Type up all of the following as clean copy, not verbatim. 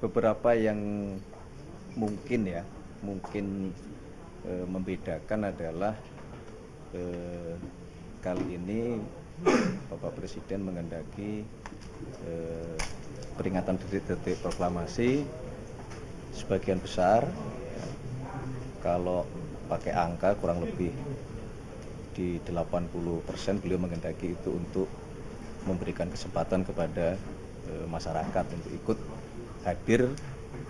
beberapa yang mungkin membedakan adalah kali ini Bapak Presiden menghendaki peringatan detik-detik proklamasi sebagian besar, kalau pakai angka kurang lebih di 80% beliau menghendaki itu untuk memberikan kesempatan kepada masyarakat untuk ikut hadir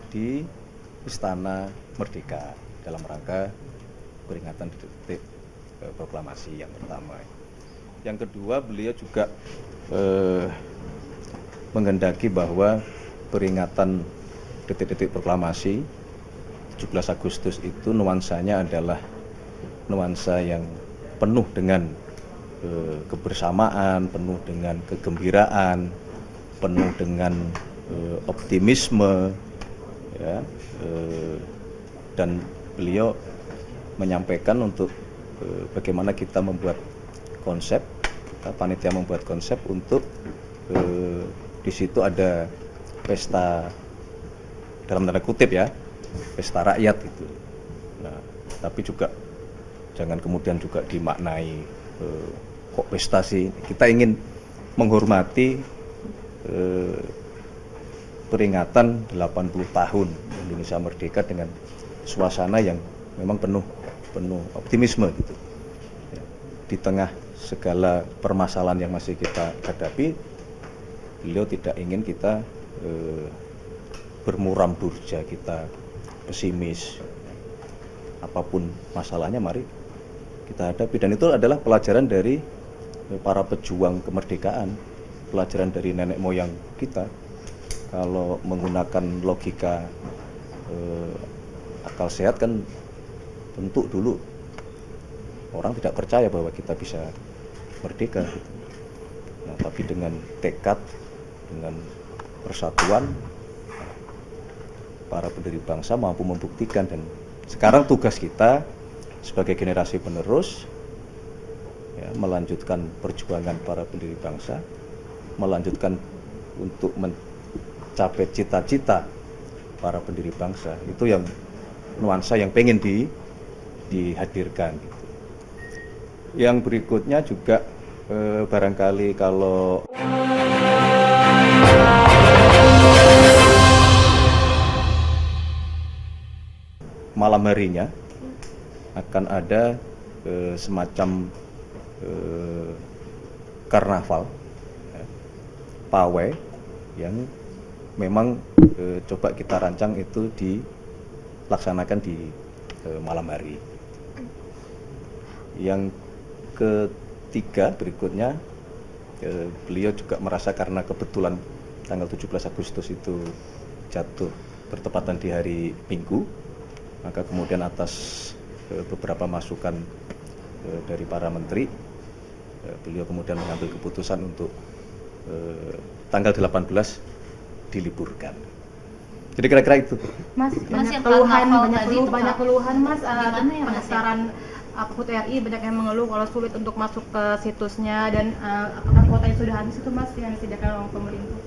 di Istana Merdeka dalam rangka peringatan detik-detik proklamasi yang pertama. Yang kedua, beliau juga menghendaki bahwa peringatan detik-detik proklamasi 17 Agustus itu nuansanya adalah nuansa yang penuh dengan kebersamaan, penuh dengan kegembiraan, penuh dengan optimisme, ya, dan beliau menyampaikan untuk bagaimana kita membuat konsep, panitia membuat konsep untuk di situ ada pesta dalam tanda kutip ya, pesta rakyat gitu. Nah, tapi juga jangan kemudian juga dimaknai kok pesta sih. Kita ingin menghormati peringatan 80 tahun Indonesia Merdeka dengan suasana yang memang penuh optimisme gitu. Di tengah segala permasalahan yang masih kita hadapi, beliau tidak ingin kita bermuram durja, kita pesimis. Apapun masalahnya mari kita hadapi, dan itu adalah pelajaran dari para pejuang kemerdekaan, pelajaran dari nenek moyang kita. Kalau menggunakan logika akal sehat kan tentu dulu orang tidak percaya bahwa kita bisa merdeka gitu. Nah, tapi dengan tekad, dengan persatuan, para pendiri bangsa mampu membuktikan, dan sekarang tugas kita sebagai generasi penerus ya, melanjutkan perjuangan para pendiri bangsa, melanjutkan untuk mencapai cita-cita para pendiri bangsa. Itu yang nuansa yang pengen dihadirkan gitu. Yang berikutnya juga barangkali kalau malam harinya akan ada semacam karnaval ya, pawai yang memang coba kita rancang itu dilaksanakan di malam hari. Yang ketiga berikutnya, beliau juga merasa karena kebetulan tanggal 17 Agustus itu jatuh bertepatan di hari Minggu, maka kemudian atas beberapa masukan dari para menteri, beliau kemudian mengambil keputusan untuk tanggal 18 diliburkan. Jadi kira-kira itu. Mas, banyak keluhan Mas, pendaftaran Put RI banyak yang mengeluh kalau sulit untuk masuk ke situsnya, dan apakah kuotanya sudah habis itu Mas yang disediakan oleh pemerintah?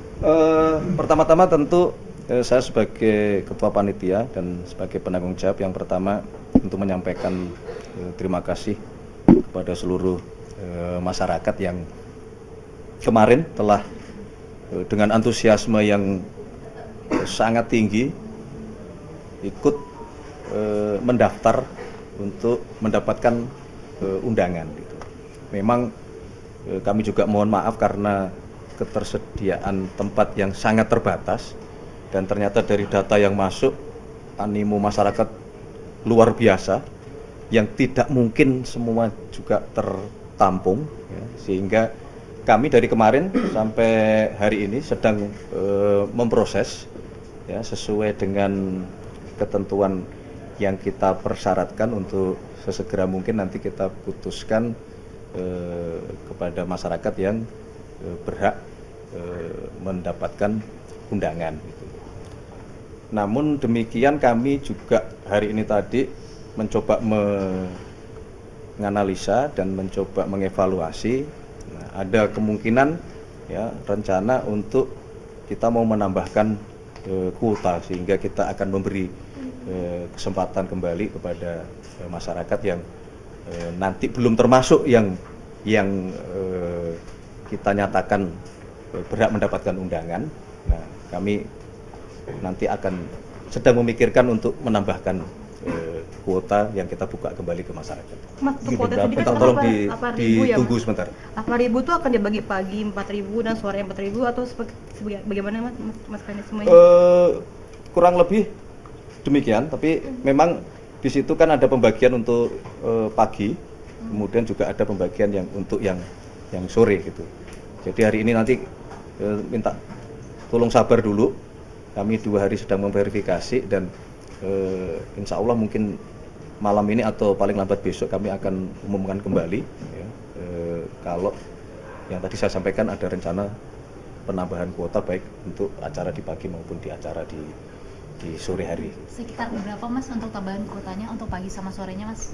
Pertama-tama tentu saya sebagai ketua panitia dan sebagai penanggung jawab yang pertama untuk menyampaikan terima kasih kepada seluruh masyarakat yang kemarin telah dengan antusiasme yang sangat tinggi ikut mendaftar untuk mendapatkan undangan gitu. Memang kami juga mohon maaf karena ketersediaan tempat yang sangat terbatas, dan ternyata dari data yang masuk animo masyarakat luar biasa yang tidak mungkin semua juga tertampung ya, sehingga kami dari kemarin sampai hari ini sedang memproses ya, sesuai dengan ketentuan yang kita persyaratkan untuk sesegera mungkin nanti kita putuskan kepada masyarakat yang berhak mendapatkan undangan gitu. Namun demikian kami juga hari ini tadi mencoba menganalisa dan mencoba mengevaluasi. Nah, ada kemungkinan ya rencana untuk kita mau menambahkan kuota sehingga kita akan memberi kesempatan kembali kepada masyarakat yang nanti belum termasuk yang kita nyatakan berhak mendapatkan undangan. Nah, kami nanti akan sedang memikirkan untuk menambahkan kuota yang kita buka kembali ke masyarakat. Mas, untuk kuota sedikit Tolong ya, ditunggu Mas? sebentar. 8.000 itu akan dibagi pagi 4.000 dan sore 4.000 atau bagaimana Mas mekanismenya? Kurang lebih demikian, tapi memang di situ kan ada pembagian untuk pagi, kemudian juga ada pembagian yang untuk yang sore gitu. Jadi hari ini nanti minta tolong sabar dulu, kami 2 hari sedang memverifikasi dan insya Allah mungkin malam ini atau paling lambat besok kami akan umumkan kembali ya, kalau yang tadi saya sampaikan ada rencana penambahan kuota baik untuk acara di pagi maupun di acara di sore hari. Sekitar berapa Mas untuk tambahan kuotanya untuk pagi sama sorenya Mas?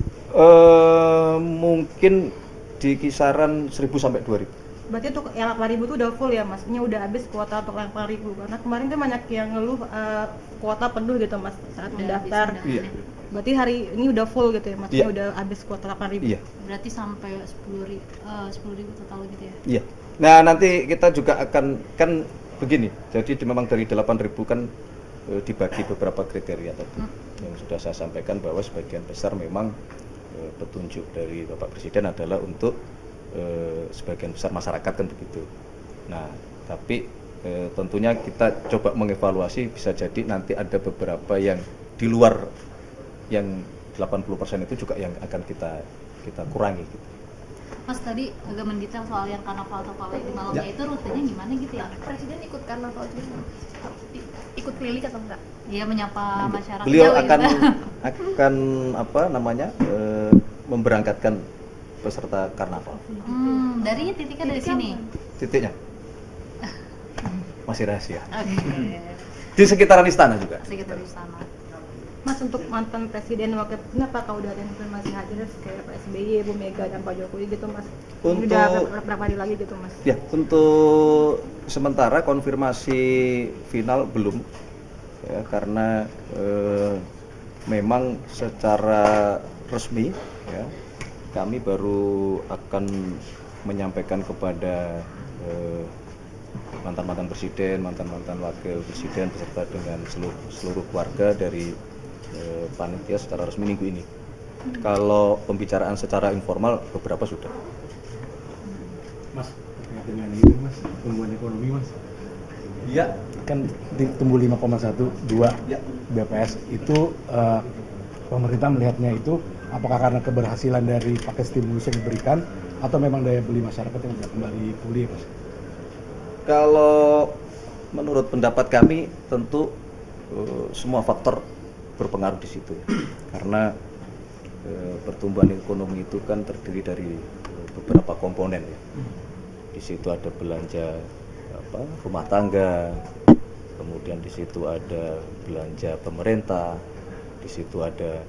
Mungkin di kisaran 1.000 sampai 2.000. Berarti untuk yang 8.000 itu udah full ya Mas? Ini udah habis kuota untuk yang 8.000 karena kemarin kan banyak yang ngeluh kuota penuh gitu Mas saat mendaftar. Iya. Berarti hari ini udah full gitu ya Mas? Iya. Ini udah habis kuota 8.000. Iya. Berarti sampai 10.000 total gitu ya? Iya. Nah, nanti kita juga akan kan begini. Jadi memang dari 8.000 kan dibagi beberapa kriteria tadi yang sudah saya sampaikan bahwa sebagian besar memang petunjuk dari Bapak Presiden adalah untuk sebagian besar masyarakat kan begitu. Nah, tapi tentunya kita coba mengevaluasi, bisa jadi nanti ada beberapa yang di luar yang 80% itu juga yang akan kita kurangi gitu. Mas tadi agak mendetail soal yang karnaval atau pawai di malamnya itu rutenya gimana gitu ya? Presiden ikut karnaval juga, ikut keliling atau enggak? Iya, menyapa masyarakat. Beliau Jawa akan gitu. akan apa namanya memberangkatkan peserta karnaval. Dari titiknya dari sini. Titiknya masih rahasia. Oke. Di sekitaran istana juga. Sekitar di sana. Mas, untuk mantan presiden dan wakil presiden apakah udah ada yang masih hadir kayak Pak SBY, Bu Mega dan Pak Jokowi gitu Mas? Ini udah berapa hari lagi gitu Mas? Ya, untuk sementara konfirmasi final belum ya, karena memang secara resmi ya kami baru akan menyampaikan kepada mantan-mantan presiden, mantan-mantan wakil presiden beserta dengan seluruh keluarga dari panitia secara resmi minggu ini. Kalau pembicaraan secara informal beberapa sudah. Mas, terkait dengan ini Mas, pertumbuhan ekonomi Mas. Iya. Kan tumbuh 5,12 Ya. BPS itu pemerintah melihatnya itu apakah karena keberhasilan dari paket stimulus yang diberikan atau memang daya beli masyarakat yang sudah kembali pulih Mas? Kalau menurut pendapat kami tentu semua faktor berpengaruh di situ ya. Karena pertumbuhan ekonomi itu kan terdiri dari beberapa komponen ya. Di situ ada belanja rumah tangga, kemudian di situ ada belanja pemerintah, di situ ada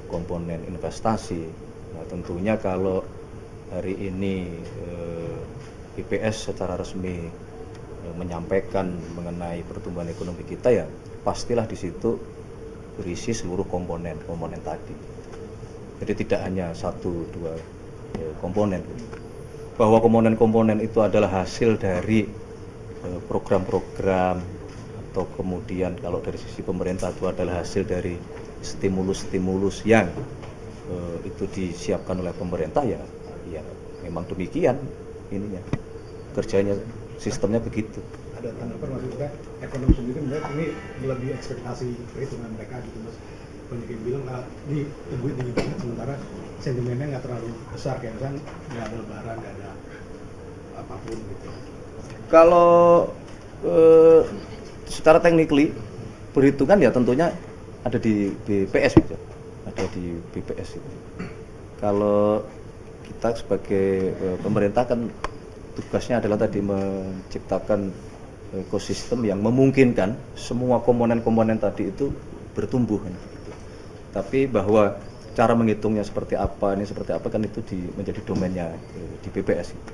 komponen investasi. Nah, tentunya kalau hari ini BPS secara resmi menyampaikan mengenai pertumbuhan ekonomi kita ya pastilah di situ berisi seluruh komponen tadi. Jadi tidak hanya 1-2 komponen. Bahwa komponen-komponen itu adalah hasil dari program-program atau kemudian kalau dari sisi pemerintah itu adalah hasil dari stimulus-stimulus yang itu disiapkan oleh pemerintah ya memang demikian ininya kerjanya sistemnya begitu. Ada tanggapan maksudnya ekonomi sendiri melihat ini lebih ekspektasi perhitungan mereka gitu Mas. Banyak yang bilang ini tumbuh tinggi banget sementara sentimennya nggak terlalu besar kayak misalnya nggak ada lebaran, nggak ada apapun gitu. Kalau secara technically perhitungan ya tentunya ada di BPS gitu. Ada di BPS itu. Kalau kita sebagai pemerintah kan tugasnya adalah tadi menciptakan ekosistem yang memungkinkan semua komponen-komponen tadi itu bertumbuh kan, gitu. Tapi bahwa cara menghitungnya seperti apa kan itu menjadi domainnya di BPS gitu.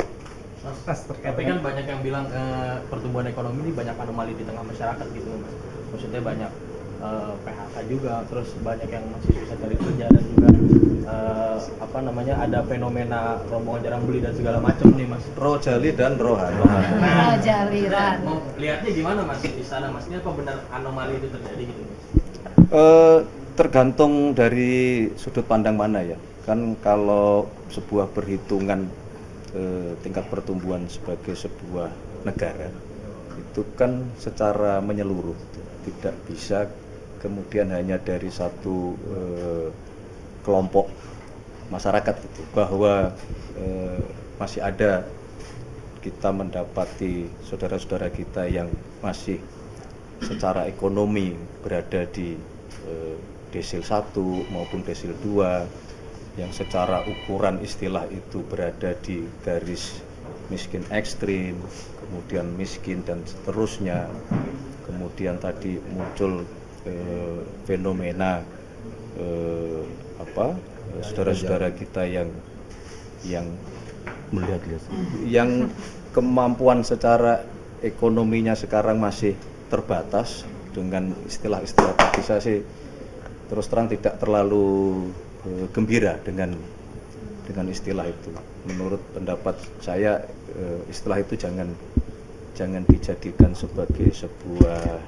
Mas, tapi kan banyak yang bilang pertumbuhan ekonomi ini banyak anomali di tengah masyarakat gitu Mas. Maksudnya banyak PHK juga, terus banyak yang masih susah cari kerja dan juga ada fenomena rombongan jarang beli dan segala macam nih Mas. Rojali dan Rohan. Nah, jaliran. Mau lihatnya gimana Mas di sana Mas? Ini apa benar anomali itu terjadi gitu Mas? Tergantung dari sudut pandang mana ya. Kan kalau sebuah perhitungan tingkat pertumbuhan sebagai sebuah negara itu kan secara menyeluruh, tidak bisa kemudian hanya dari satu kelompok masyarakat gitu, bahwa masih ada kita mendapati saudara-saudara kita yang masih secara ekonomi berada di desil 1 maupun desil 2, yang secara ukuran istilah itu berada di garis miskin ekstrim, kemudian miskin dan seterusnya. Kemudian tadi muncul fenomena saudara-saudara kita yang melihat yang kemampuan secara ekonominya sekarang masih terbatas. Dengan istilah-istilah tadi saya sih terus terang tidak terlalu gembira dengan istilah itu. Menurut pendapat saya istilah itu jangan dijadikan sebagai sebuah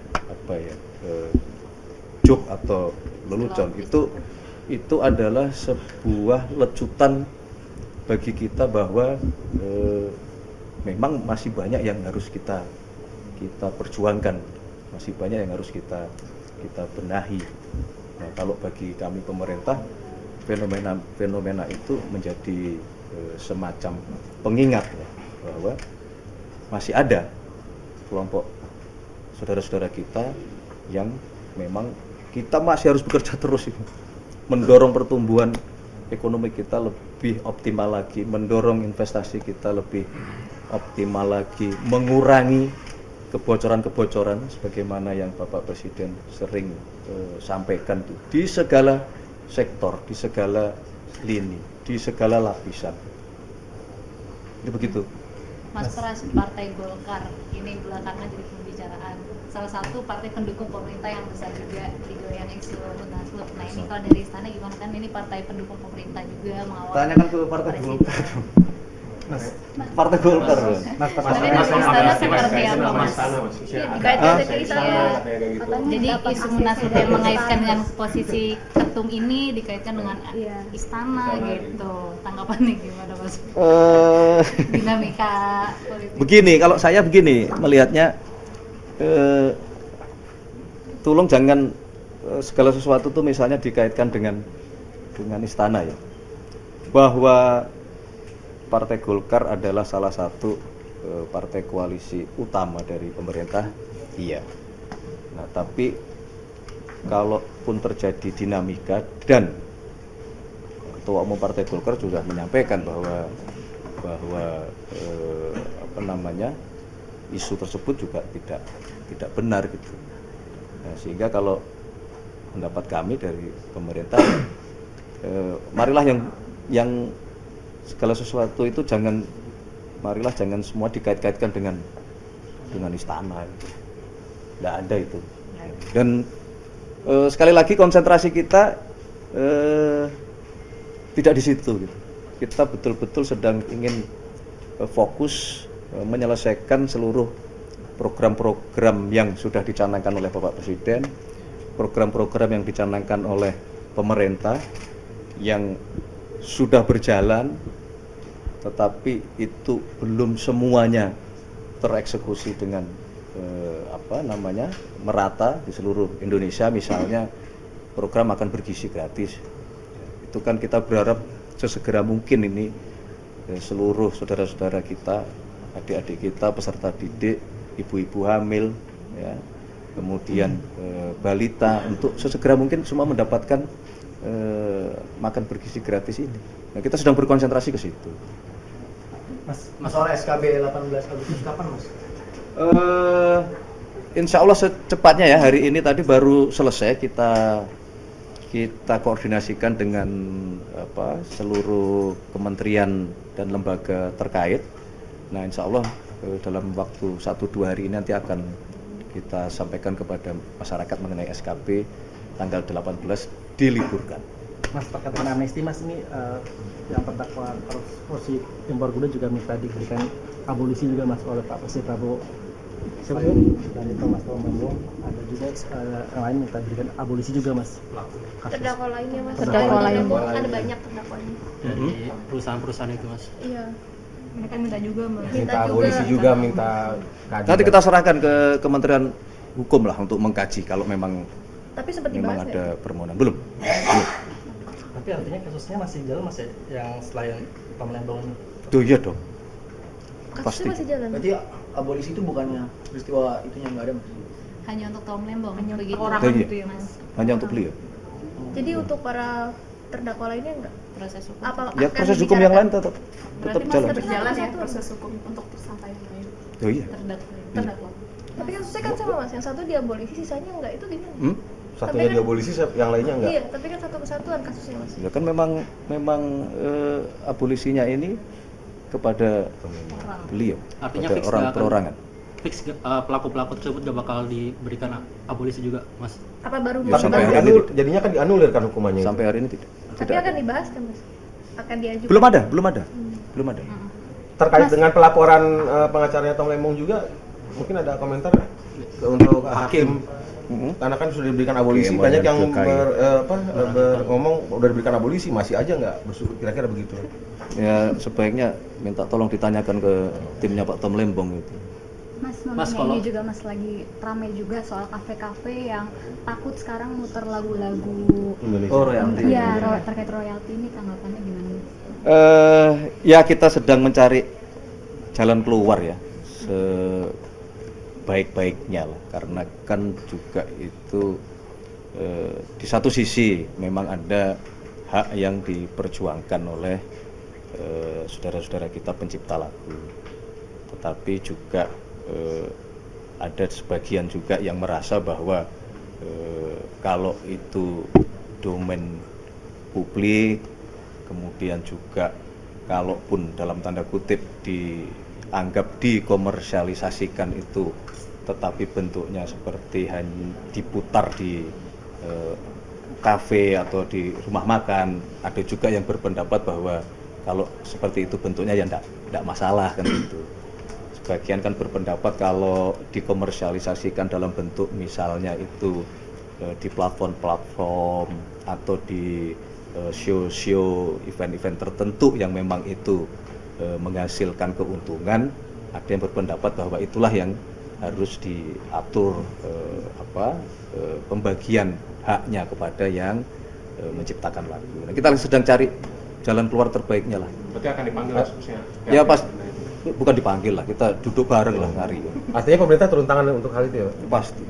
joke atau lelucon. Itu adalah sebuah lecutan bagi kita bahwa memang masih banyak yang harus kita perjuangkan, masih banyak yang harus kita benahi. Nah, kalau bagi kami pemerintah, fenomena itu menjadi semacam pengingat ya, bahwa masih ada kelompok saudara-saudara kita yang memang kita masih harus bekerja terus itu, mendorong pertumbuhan ekonomi kita lebih optimal lagi, mendorong investasi kita lebih optimal lagi, mengurangi kebocoran-kebocoran sebagaimana yang Bapak Presiden sering sampaikan tuh, di segala sektor, di segala lini, di segala lapisan. Itu begitu. Mas Pras, Partai Golkar ini belakangan jadi pembicaraan. Salah satu partai pendukung pemerintah yang besar juga digoyang isu Munaslup. Nah ini kalau dari istana gimana, kan ini partai pendukung pemerintah juga mengawal. Tanyakan ke Partai Golkar. Mas, Partai Golkar. Mas, Tapi di istana seperti apa Mas? Dikaitkan dengan istana. Jadi isu Munaslup yang mengaitkan dengan posisi ketum ini dikaitkan dengan istana gitu. Tanggapannya gimana Mas? Dinamika politik. Begini, kalau saya begini melihatnya, tolong jangan segala sesuatu tuh misalnya dikaitkan dengan istana ya. Bahwa Partai Golkar adalah salah satu partai koalisi utama dari pemerintah, iya. Nah, tapi kalaupun terjadi dinamika, dan Ketua Umum Partai Golkar juga menyampaikan bahwa isu tersebut juga tidak benar gitu. Nah, sehingga kalau pendapat kami dari pemerintah, marilah yang segala sesuatu itu jangan semua dikait-kaitkan dengan istana. Tidak ada itu. Dan sekali lagi konsentrasi kita tidak di situ gitu. Kita betul-betul sedang ingin fokus menyelesaikan seluruh program-program yang sudah dicanangkan oleh Bapak Presiden, program-program yang dicanangkan oleh pemerintah yang sudah berjalan, tetapi itu belum semuanya tereksekusi dengan merata di seluruh Indonesia. Misalnya program makan bergizi gratis, itu kan kita berharap sesegera mungkin ini seluruh saudara-saudara kita, adik-adik kita, peserta didik, ibu-ibu hamil, ya, kemudian balita, untuk sesegera mungkin semua mendapatkan makan bergizi gratis ini. Nah, kita sedang berkonsentrasi ke situ. Mas, soal SKB 18 Agustus kapan Mas? Insya Allah secepatnya ya. Hari ini tadi baru selesai, kita koordinasikan dengan seluruh kementerian dan lembaga terkait Nah, insya Allah dalam waktu 1-2 hari ini nanti akan kita sampaikan kepada masyarakat mengenai SKB tanggal 18 diliburkan. Mas, terkait dengan amnesti Mas, ini yang terdakwa korupsi impor gula juga minta diberikan abolisi juga Mas oleh Pak Presiden Prabowo. Dan itu Mas Tom Lembong, ada juga yang lain minta diberikan abolisi juga Mas. Terdakwa lainnya mas. Terdakwa lain. Ada banyak terdakwanya. Dari perusahaan-perusahaan itu Mas. Iya. Mereka minta juga mas. Minta abolisi juga, minta keadilan. Nanti kita serahkan ke Kementerian Hukum lah untuk mengkaji kalau memang Tapi sempat dibahas ada ya? permohonan. Belum. Tapi artinya kasusnya masih jalan Mas ya, yang selain Tom Lembong ini. Tuh iya dong. Kasusnya Pasti. masih jalan. Berarti abolisi itu bukannya peristiwa itunya nggak ada mas? Hanya untuk Tom Lembong begitu perorangan Iya. gitu ya mas. Hanya untuk beliau. Jadi untuk para terdakwa lainnya enggak? proses hukum. Apa Ya akan proses hukum yang lain dibicarakan? tetap Berarti jalan. masih berjalan ya Satu. proses hukum untuk tersangka yang lain. Oh iya. Terdakwa. Tapi kasusnya kan sama mas, yang satu diabolisi, sisanya enggak, itu gimana? Satunya Tapi kan- diabolisi, yang lainnya enggak. Iya, tapi kan satu kesatuan kasusnya mas. Ya kan memang abolisinya ini kepada beliau, Artinya kepada fix orang nggak akan- perorangan. Fix pelaku-pelaku tersebut gak bakal diberikan abolisi juga Mas. Apa baru Ya, sampai dibahas? hari ini Jadinya kan dianulir kan hukumannya. Sampai hari ini tidak. Tapi Tidak akan ada. dibahas kan mas? Akan diajukan? Belum ada. Belum ada. Terkait dengan pelaporan pengacaranya Tom Lembong juga, mungkin ada komentar untuk hakim. Karena kan sudah diberikan abolisi, Oke, banyak yang Mohamed ngomong udah diberikan abolisi, masih aja nggak kira-kira begitu. Ya sebaiknya minta tolong ditanyakan ke timnya Pak Tom Lembong itu. Mas, kalau- ini juga Mas lagi rame juga soal kafe-kafe yang takut sekarang muter lagu-lagu Indonesia. Oh, royalti. iya terkait royalti ini tanggapannya gimana Mas? Ya kita sedang mencari jalan keluar ya sebaik-baiknya lah, karena kan juga itu di satu sisi memang ada hak yang diperjuangkan oleh saudara-saudara kita pencipta lagu, tetapi juga ada sebagian juga yang merasa bahwa kalau itu domain publik, kemudian juga kalaupun dalam tanda kutip dianggap dikomersialisasikan itu, tetapi bentuknya seperti hanya diputar di kafe atau di rumah makan, ada juga yang berpendapat bahwa kalau seperti itu bentuknya ya enggak masalah kan gitu. Sebagian kan berpendapat kalau dikomersialisasikan dalam bentuk misalnya itu di platform-platform atau di show-show, event-event tertentu yang memang itu menghasilkan keuntungan, ada yang berpendapat bahwa itulah yang harus diatur pembagian haknya kepada yang menciptakan lagu. Nah, kita sedang cari jalan keluar terbaiknya lah. Berarti akan dipanggil kasusnya. Ya pas bukan dipanggil lah, kita duduk bareng lah hari. Artinya pemerintah turun tangan untuk hal itu ya. Pasti.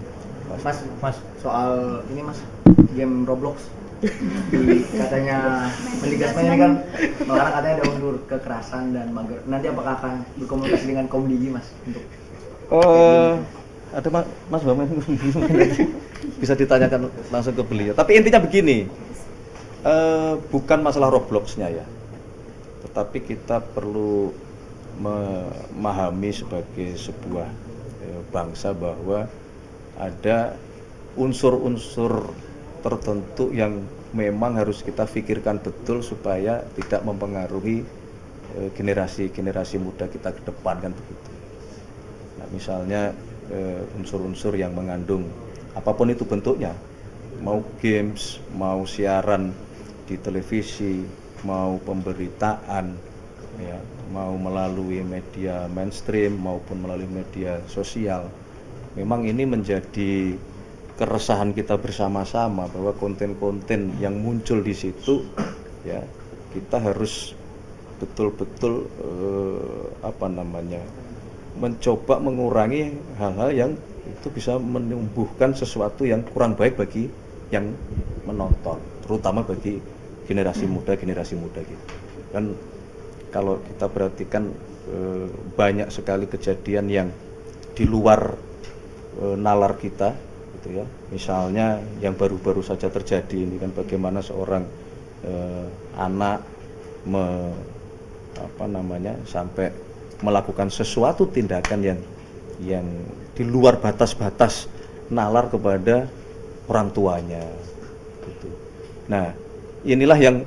Mas, soal ini mas, game Roblox katanya Mendikbud ini kan orang katanya ada unsur kekerasan dan mager. Nanti apakah akan berkomunikasi dengan Komdigi mas untuk Ada Mas Bambang bisa ditanyakan langsung ke beliau. Tapi intinya begini, bukan masalah Roblox-nya ya, tetapi kita perlu memahami sebagai sebuah bangsa bahwa ada unsur-unsur tertentu yang memang harus kita pikirkan betul supaya tidak mempengaruhi generasi-generasi muda kita ke depan kan begitu. Nah, misalnya unsur-unsur yang mengandung apapun itu bentuknya, mau games, mau siaran di televisi, mau pemberitaan, ya, mau melalui media mainstream maupun melalui media sosial. Memang ini menjadi keresahan kita bersama-sama bahwa konten-konten yang muncul di situ, ya, kita harus betul-betul mencoba mengurangi hal-hal yang itu bisa menumbuhkan sesuatu yang kurang baik bagi yang menonton, terutama bagi generasi muda gitu. Dan kalau kita perhatikan banyak sekali kejadian yang di luar nalar kita, gitu ya. Misalnya yang baru-baru saja terjadi ini kan bagaimana seorang anak sampai melakukan sesuatu tindakan yang di luar batas-batas nalar kepada orang tuanya gitu. Nah, inilah yang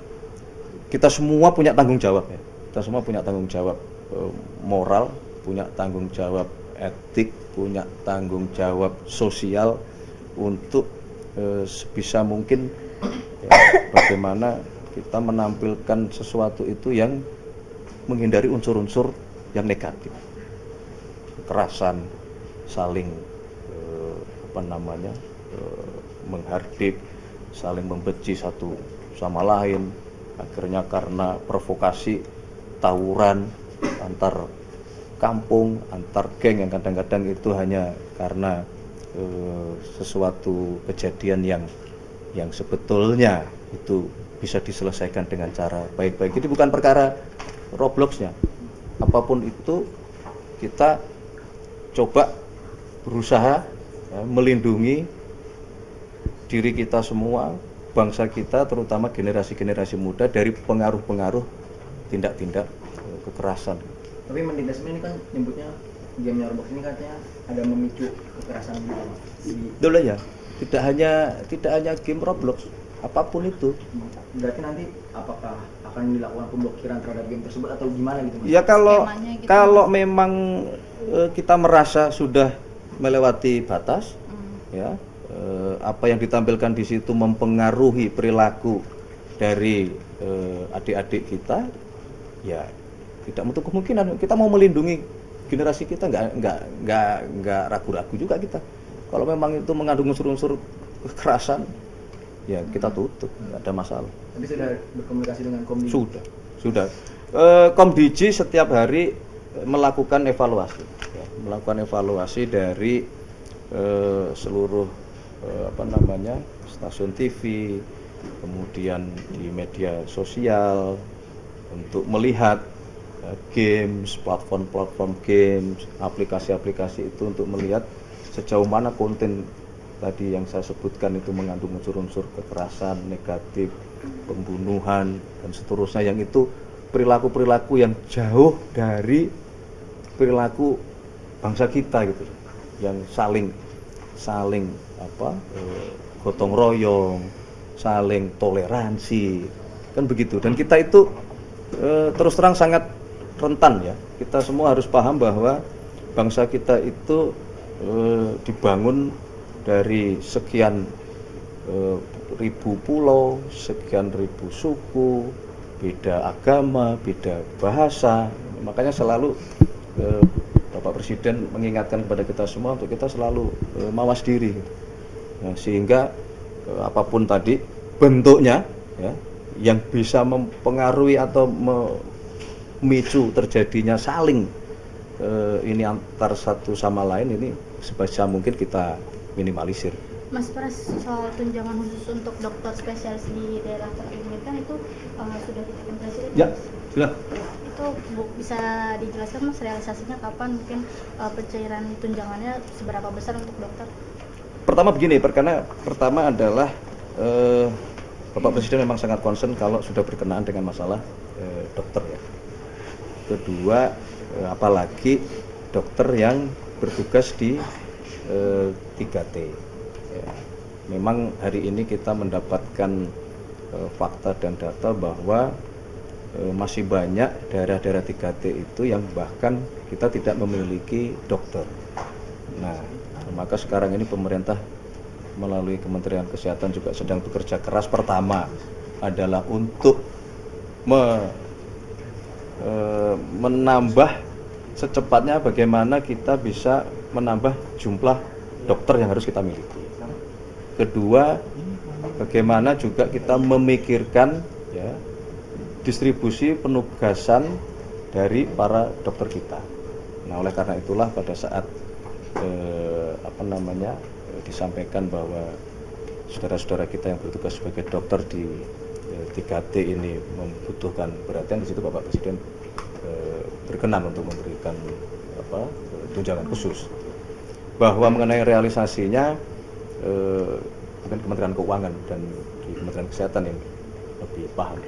kita semua punya tanggung jawab ya. Kita semua punya tanggung jawab moral, punya tanggung jawab etik, punya tanggung jawab sosial untuk sebisa mungkin bagaimana kita menampilkan sesuatu itu yang menghindari unsur-unsur yang negatif, kekerasan, saling menghardik, saling membenci satu sama lain, akhirnya karena provokasi tawuran antar kampung, antar geng yang kadang-kadang itu hanya karena sesuatu kejadian yang sebetulnya itu bisa diselesaikan dengan cara baik-baik. Jadi bukan perkara Robloxnya, apapun itu kita coba berusaha melindungi diri kita semua, bangsa kita, terutama generasi-generasi muda dari pengaruh-pengaruh tindak-tindak kekerasan. Tapi Mendikbud ini kan nyebutnya game Roblox ini katanya ada memicu kekerasan gitu, Mas. Betul ya, tidak hanya game Roblox, apapun itu. Berarti nanti apakah akan dilakukan pemblokiran terhadap game tersebut atau gimana gitu, Mas? Ya Skemanya gitu, kalau memang kita merasa sudah melewati batas, ya apa yang ditampilkan di situ mempengaruhi perilaku dari adik-adik kita, ya tidak menutup kemungkinan kita mau melindungi generasi kita, nggak ragu-ragu juga kita. Kalau memang itu mengandung unsur-unsur kekerasan, ya kita tutup, nggak ada masalah. Tapi sudah berkomunikasi dengan Komdigi? Sudah. Komdigi setiap hari melakukan evaluasi, ya, melakukan evaluasi dari seluruh stasiun TV, kemudian di media sosial untuk melihat games, platform games, aplikasi-aplikasi itu untuk melihat sejauh mana konten tadi yang saya sebutkan itu mengandung unsur-unsur kekerasan, negatif, pembunuhan dan seterusnya, yang itu perilaku-perilaku yang jauh dari perilaku bangsa kita gitu, yang saling gotong royong, saling toleransi, kan begitu. Dan kita itu terus terang sangat rentan ya. Kita semua harus paham bahwa bangsa kita itu dibangun dari sekian ribu pulau, sekian ribu suku, beda agama, beda bahasa. Makanya selalu Bapak Presiden mengingatkan kepada kita semua untuk kita selalu mawas diri. Nah, sehingga apapun tadi bentuknya ya, yang bisa mempengaruhi atau memicu terjadinya saling ini antar satu sama lain, ini sebisa mungkin kita minimalisir. Mas Pras, soal tunjangan khusus untuk dokter spesialis di daerah terpinggirkan itu sudah ditetapkan Presiden? Ya, sudah. Itu bisa dijelaskan Mas realisasinya kapan, mungkin pencairan tunjangannya seberapa besar untuk dokter? Pertama begini, pertama adalah Bapak Presiden memang sangat concern kalau sudah berkenaan dengan masalah dokter ya. Kedua, apalagi dokter yang bertugas di 3T. Ya. Memang hari ini kita mendapatkan fakta dan data bahwa masih banyak daerah-daerah 3T itu yang bahkan kita tidak memiliki dokter. Nah, maka sekarang ini pemerintah melalui Kementerian Kesehatan juga sedang bekerja keras. Pertama adalah untuk menambah secepatnya bagaimana kita bisa menambah jumlah dokter yang harus kita miliki. Kedua, bagaimana juga kita memikirkan ya, distribusi penugasan dari para dokter kita. Nah, oleh karena itulah pada saat disampaikan bahwa saudara-saudara kita yang bertugas sebagai dokter di 3T ini membutuhkan perhatian, di situ Bapak Presiden berkenan untuk memberikan tunjangan khusus. Bahwa mengenai realisasinya mungkin Kementerian Keuangan dan di Kementerian Kesehatan yang lebih paham.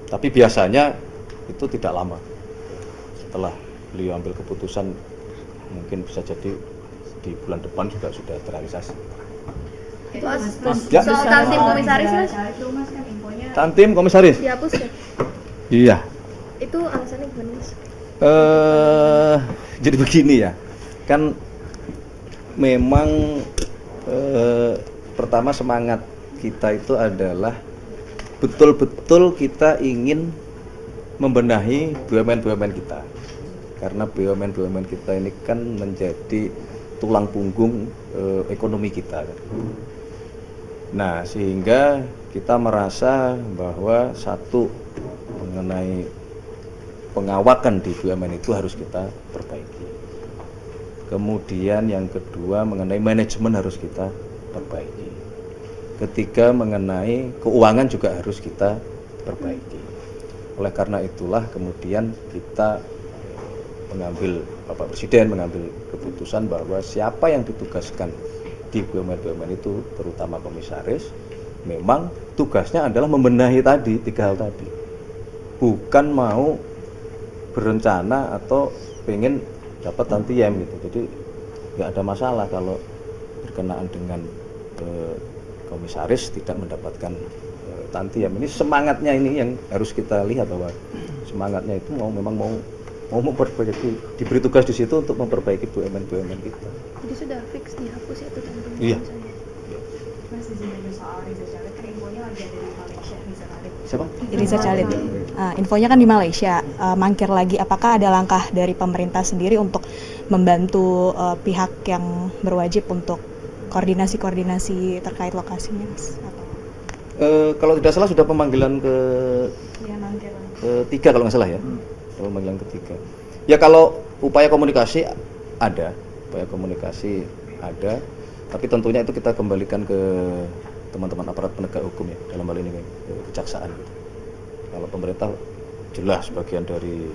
Tapi biasanya itu tidak lama. Setelah beliau ambil keputusan mungkin bisa jadi di bulan depan juga sudah terrealisasi. Itu Ya. soal Tantim komisaris mas Tantim komisaris? dihapus ya? Iya. Itu alasannya gimana mas? Jadi begini ya, kan memang pertama semangat kita itu adalah betul-betul kita ingin membenahi BUMN kita, karena BUMN kita ini kan menjadi tulang punggung ekonomi kita. Nah, sehingga kita merasa bahwa satu mengenai pengawakan di BUMN itu harus kita perbaiki. Kemudian yang kedua mengenai manajemen harus kita perbaiki. Ketiga mengenai keuangan juga harus kita perbaiki. Oleh karena itulah kemudian kita Bapak Presiden mengambil keputusan bahwa siapa yang ditugaskan di BUMN itu terutama komisaris, memang tugasnya adalah membenahi tadi 3 hal tadi. Bukan mau berencana atau pengen dapat tantiem gitu. Jadi nggak ada masalah kalau berkenaan dengan komisaris tidak mendapatkan tantiem. Ini semangatnya ini yang harus kita lihat, bahwa semangatnya itu memang mau memperbaiki, diberi tugas di situ untuk memperbaiki BUMN kita. Jadi sudah fix dihapus ya itu Tantim Iya. Mas, izin nanya soal Riza Khalid, kan infonya lagi ada di Malaysia, Riza Khalid. Siapa? Riza Khalid. Infonya kan di Malaysia, mangkir lagi. Apakah ada langkah dari pemerintah sendiri untuk membantu pihak yang berwajib untuk koordinasi terkait lokasinya, Mas? Kalau tidak salah sudah pemanggilan ketiga kalau nggak salah ya. Pemanggilan ketiga. Ya kalau upaya komunikasi ada, tapi tentunya itu kita kembalikan ke teman-teman aparat penegak hukum ya, dalam hal ini kejaksaan. Kalau pemerintah jelas bagian dari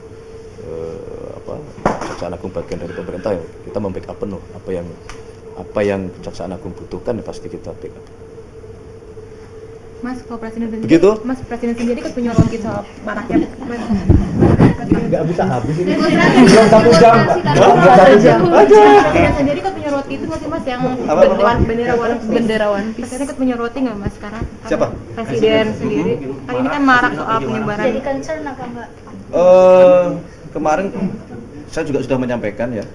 Kejaksaan Agung bagian dari pemerintah, ya kita membackup penuh apa yang Kejaksaan Agung butuhkan ya pasti kita backup. Mas, kalau Presiden sendiri, Begitu? Mas Presiden sendiri kan menyoroti soal maraknya Nggak bisa habis ini. Belum 1 jam. Presiden sendiri kan menyoroti itu masih Mas yang bendera One Piece. Presiden kan menyoroti nggak Mas sekarang? Siapa? Presiden sendiri. Kan ini kan marak soal penyebaran. Jadi concern apa enggak? Kemarin saya juga sudah menyampaikan ya.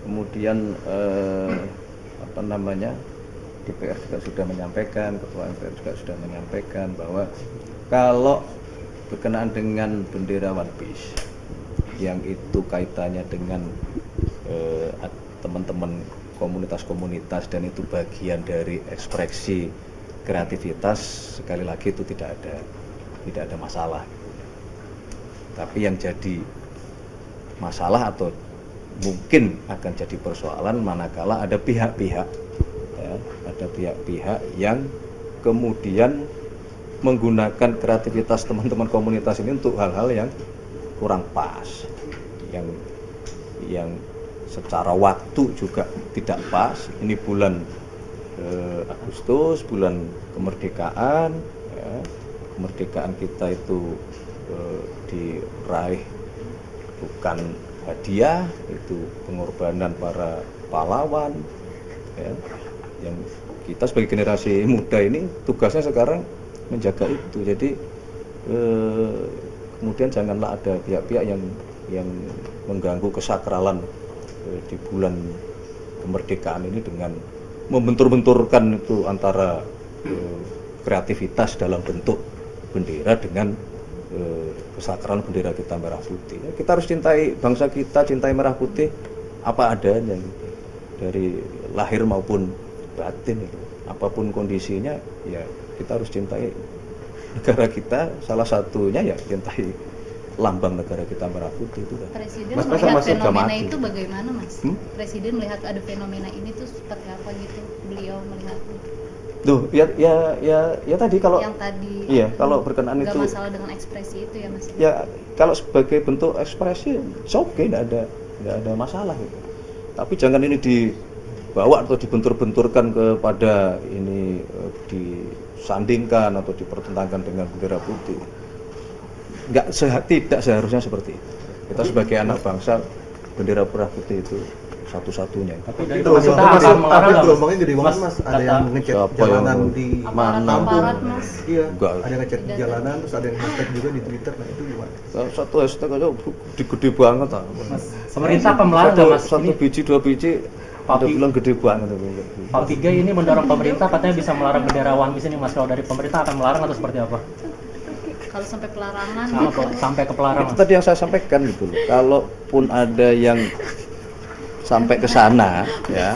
Kemudian DPR juga sudah menyampaikan, Ketua MPR juga sudah menyampaikan bahwa kalau berkenaan dengan bendera One Piece yang itu kaitannya dengan teman-teman komunitas-komunitas dan itu bagian dari ekspresi kreativitas, sekali lagi itu tidak ada masalah. Tapi yang jadi masalah atau mungkin akan jadi persoalan manakala ada pihak-pihak yang kemudian menggunakan kreativitas teman-teman komunitas ini untuk hal-hal yang kurang pas, yang secara waktu juga tidak pas. Ini bulan Agustus, bulan kemerdekaan, ya. Kemerdekaan kita itu diraih bukan hadiah, itu pengorbanan para pahlawan, ya. Yang kita sebagai generasi muda ini tugasnya sekarang menjaga itu. Jadi kemudian janganlah ada pihak-pihak yang mengganggu kesakralan di bulan kemerdekaan ini dengan membentur-benturkan itu antara kreativitas dalam bentuk bendera dengan kesakralan bendera kita merah putih. Kita harus cintai bangsa kita, cintai merah putih apa adanya gitu. Dari lahir maupun batin itu. Apapun kondisinya ya kita harus cintai negara kita, salah satunya ya cintai lambang negara kita merah putih itu kan. Presiden Mas, melihat harga fenomena mati. itu bagaimana Mas? Presiden melihat ada fenomena ini tuh seperti apa gitu beliau melihatnya? Tuh, ya tadi kalau yang tadi iya, kalau berkenaan nggak itu masalah dengan ekspresi itu ya Mas? ya kalau sebagai bentuk ekspresi oke, nggak ada masalah gitu. Tapi jangan ini dibawa atau dibentur-benturkan kepada ini disandingkan atau dipertentangkan dengan bendera putih. Tidak seharusnya seperti itu. Kita sebagai anak bangsa, bendera merah putih itu satu-satunya. Tapi itu masuk gelombangnya gede banget mas. Ada yang ngecat jalanan di kampung. Iya. Ada ngecat di jalanan, terus ada yang hashtag juga di Twitter. Nah itu gimana? Satu hashtag aja gede banget ah. Pemerintah melarang nggak mas? Satu biji, dua biji. Ada bilang gede banget. Pak Piga ini mendorong pemerintah katanya bisa melarang bendera One Piece ini mas. Kalau dari pemerintah akan melarang atau seperti apa? Kalau sampai pelarangan sampai ke pelarangan. Itu tadi yang saya sampaikan gitu loh. Kalaupun ada yang sampai ke sana ya,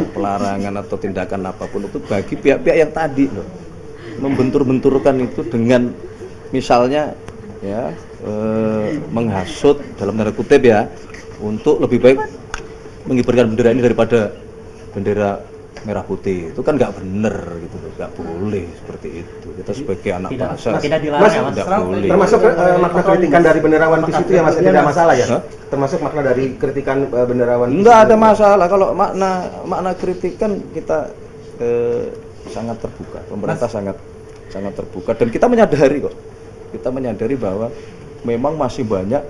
pelarangan atau tindakan apapun itu bagi pihak-pihak yang tadi loh, membentur-benturkan itu dengan misalnya ya menghasut dalam tanda kutip ya, untuk lebih baik mengibarkan bendera ini daripada bendera merah putih, itu kan nggak bener gitu loh, nggak boleh seperti itu. Kita sebagai anak bangsa tidak dilarang ya mas. Termasuk makna kritikan dari bendera One Piece itu ya mas, tidak masalah ya? Termasuk makna dari kritikan bendera One Piece? Nggak ada masalah. Kalau makna kritikan kita sangat terbuka, pemerintah sangat terbuka, dan kita menyadari bahwa memang masih banyak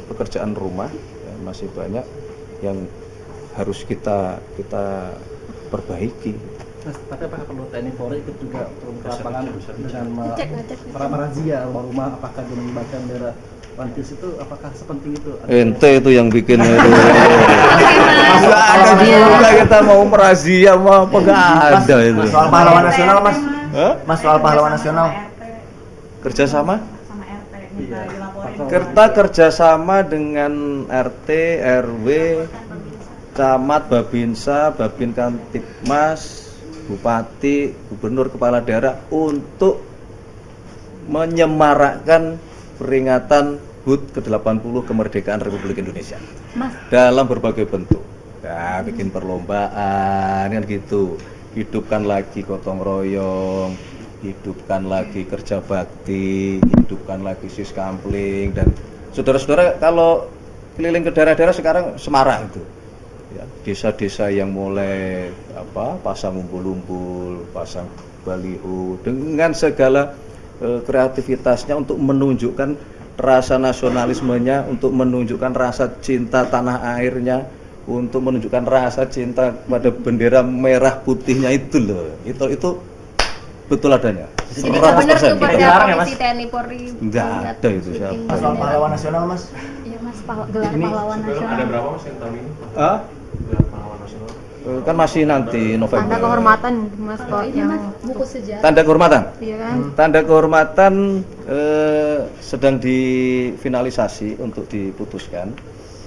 pekerjaan rumah, ya, masih banyak yang harus kita perbaiki. Mas, tapi apakah perlu TNI Polri ikut juga turun ke lapangan dengan merazia rumah-rumah, apakah dengan mengibarkan bendera One Piece itu apakah sepenting itu? Ente itu yang bikin itu. Nggak ada juga kita mau merazia mau apa, nggak ada itu. Soal pahlawan nasional mas. Mas soal pahlawan nasional. Kerjasama? Sama RT minta dilaporin. Kita kerjasama dengan RT, RW, Camat, Babinsa, Babin Kamtibmas, Bupati, Gubernur, Kepala Daerah untuk menyemarakkan peringatan HUT ke-80 kemerdekaan Republik Indonesia. Mas. Dalam berbagai bentuk. Ya, bikin perlombaan kan gitu. Hidupkan lagi gotong royong, hidupkan lagi kerja bakti, hidupkan lagi siskampling, dan saudara-saudara kalau keliling ke daerah-daerah sekarang semarak itu. Ya, desa-desa yang mulai pasang umbul-umbul, pasang baliho dengan segala kreativitasnya untuk menunjukkan rasa nasionalismenya, untuk menunjukkan rasa cinta tanah airnya, untuk menunjukkan rasa cinta pada bendera merah putihnya itu loh. Itu betul adanya. Jadi nggak benar tuh pada TNI Polri. Enggak ada itu siapa. Soal pahlawan nasional mas. Iya mas, gelar pahlawan nasional. Ada berapa mas yang tahun ini? Gelar pahlawan nasional. Kan masih nanti November. Tanda kehormatan mas kok yang buku sejarah. Tanda kehormatan. Iya kan? Tanda kehormatan sedang difinalisasi untuk diputuskan.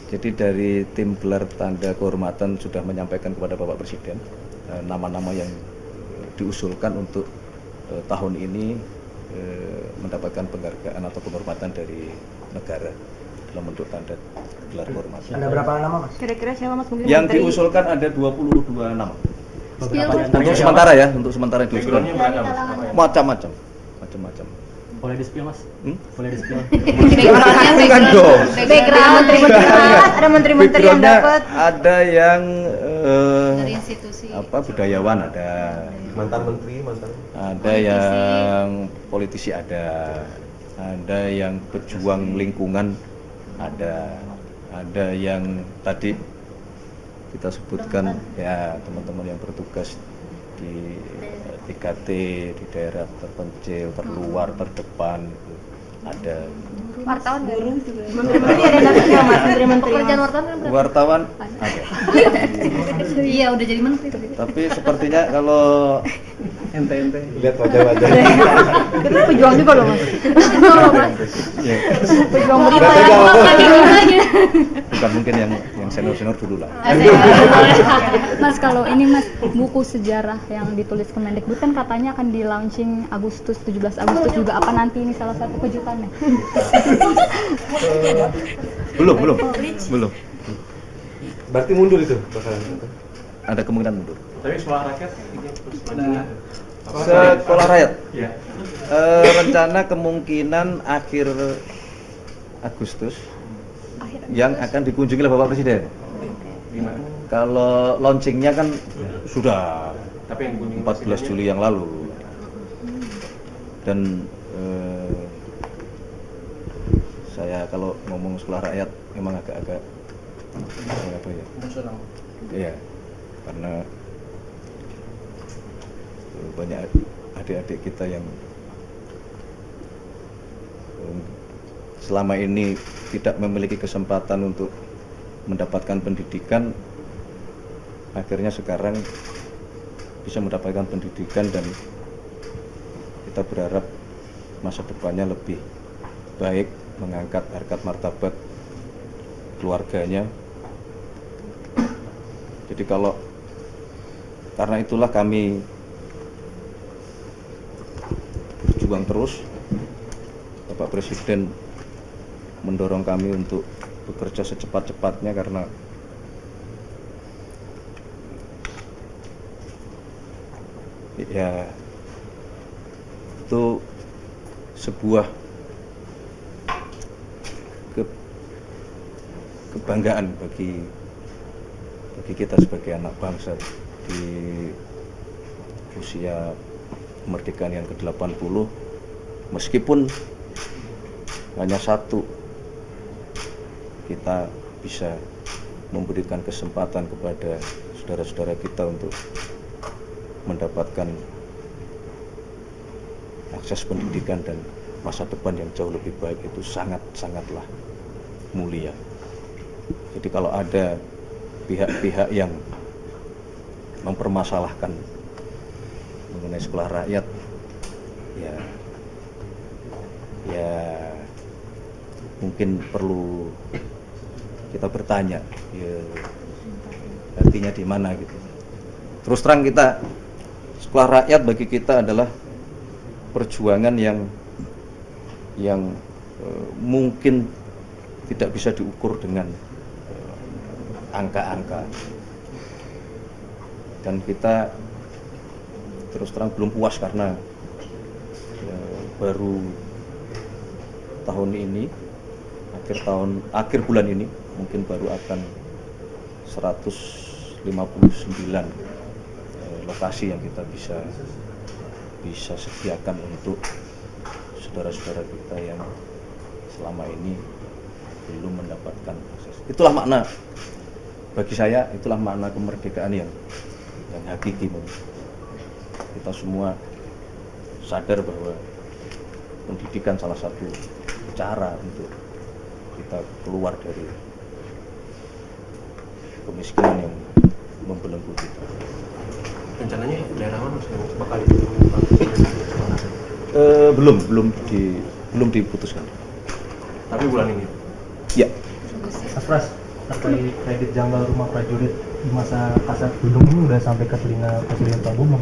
Jadi dari tim gelar tanda kehormatan sudah menyampaikan kepada Bapak Presiden nama-nama yang diusulkan untuk tahun ini mendapatkan penghargaan atau penghormatan dari negara dalam bentuk tanda gelar kehormatan. Ada berapa nama mas? Kira-kira siapa mas? Mungkin Yang menteri. diusulkan ada 22 nama. Untuk sementara ya, untuk sementara diusulkan. Macam-macam. Boleh di-spill mas? Boleh di-spill? Bukan dong. Background menteri-menteri mas, ada menteri-menteri yang dapat. Ada yang dari institusi. Budayawan ada. Mantan menteri, Ada yang politisi ada yang pejuang lingkungan ada yang tadi kita sebutkan ya, teman-teman yang bertugas di 3T di daerah terpencil, terluar, terdepan ada. Wartawan guru juga. Menteri-menteri ada dapatnya mas, menteri-menteri. Pekerjaan wartawan Wartawan ada. Iya udah jadi menteri. Tapi sepertinya kalau ente lihat wajah-wajah. Kita pejuang juga loh mas. Pejuang berita ya. Bukan mungkin yang senior dulu lah. Mas kalau ini mas, buku sejarah yang ditulis Kemendikbud kan katanya akan di launching 17 Agustus juga, apa nanti ini salah satu kejutannya? Belum. Berarti mundur itu bakalan. Ada kemungkinan mundur. Tapi sekolah rakyat ini Sekolah rakyat. Ya. Rencana kemungkinan akhir Agustus yang akan dikunjungi oleh Bapak Presiden. Gimana? Kalau launchingnya kan sudah Tapi yang 14 Juli yang lalu. saya kalau ngomong sekolah rakyat memang agak-agak apa ya? Emosional. Iya, karena banyak adik-adik kita yang selama ini tidak memiliki kesempatan untuk mendapatkan pendidikan, akhirnya sekarang bisa mendapatkan pendidikan, dan kita berharap masa depannya lebih baik, mengangkat harkat martabat keluarganya. Jadi karena itulah kami berjuang terus. Bapak Presiden mendorong kami untuk bekerja secepat-cepatnya, karena ya itu sebuah kebanggaan bagi kita sebagai anak bangsa di usia kemerdekaan yang ke-80, meskipun hanya satu, kita bisa memberikan kesempatan kepada saudara-saudara kita untuk mendapatkan akses pendidikan dan masa depan yang jauh lebih baik, itu sangatlah mulia. Jadi kalau ada pihak-pihak yang mempermasalahkan mengenai sekolah rakyat, ya mungkin perlu kita bertanya, ya artinya di mana gitu. Terus terang, kita sekolah rakyat bagi kita adalah perjuangan yang mungkin tidak bisa diukur dengan angka-angka, dan kita terus terang belum puas karena baru tahun ini, akhir bulan ini mungkin baru akan 159 lokasi yang kita bisa sediakan untuk saudara-saudara kita yang selama ini belum mendapatkan akses. Itulah makna, bagi saya itulah makna kemerdekaan yang hakiki. Kita semua sadar bahwa pendidikan salah satu cara untuk kita keluar dari kemiskinan yang membelenggu kita. Rencananya daerah mana yang bakal belum diputuskan. Tapi bulan ini. Ya. Mas Pras, terkait kredit janggal rumah prajurit di masa Kasat Gunung ini udah sampai ke telinga Presiden Prabowo.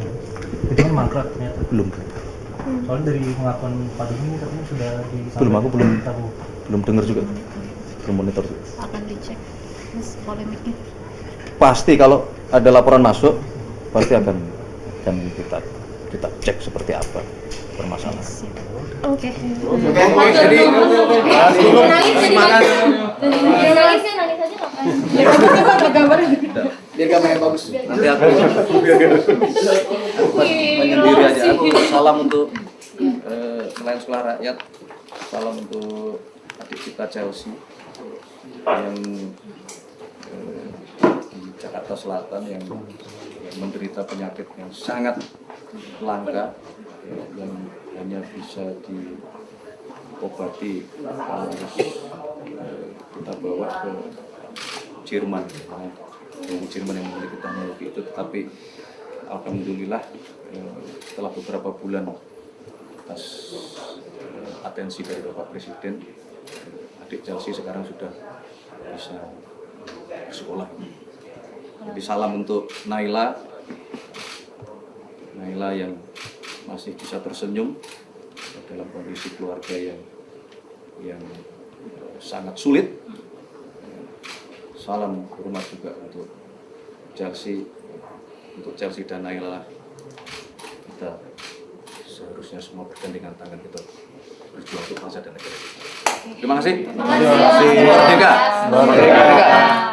Itu kan mangkrak ternyata. Belum. Soalnya dari pengakuan Pak Doni katanya sudah belum dengar juga, belum monitor juga. Akan dicek mas polemiknya. Pasti kalau ada laporan masuk, pasti akan kita cek seperti apa permasalahan. Oke. Jadi biar gambarnya bagus. Nanti aku menyendiri aja. Aku salam untuk selain sekolah rakyat, salam untuk adik kita Chelsea yang di Jakarta Selatan yang menderita penyakit yang sangat langka, yang hanya bisa diobati kalau kita bawa ke Jerman. Jerman yang memiliki teknologi itu, tetapi alhamdulillah setelah beberapa bulan atas atensi dari Bapak Presiden, adik Chelsea sekarang sudah bisa bersekolah. Jadi salam untuk Naila yang masih bisa tersenyum dalam kondisi keluarga yang sangat sulit. Salam hormat juga untuk Chelsea dan Naila. Kita seharusnya semua bergandengan tangan, kita berjuang untuk bangsa dan negara. Terima kasih. Merdeka.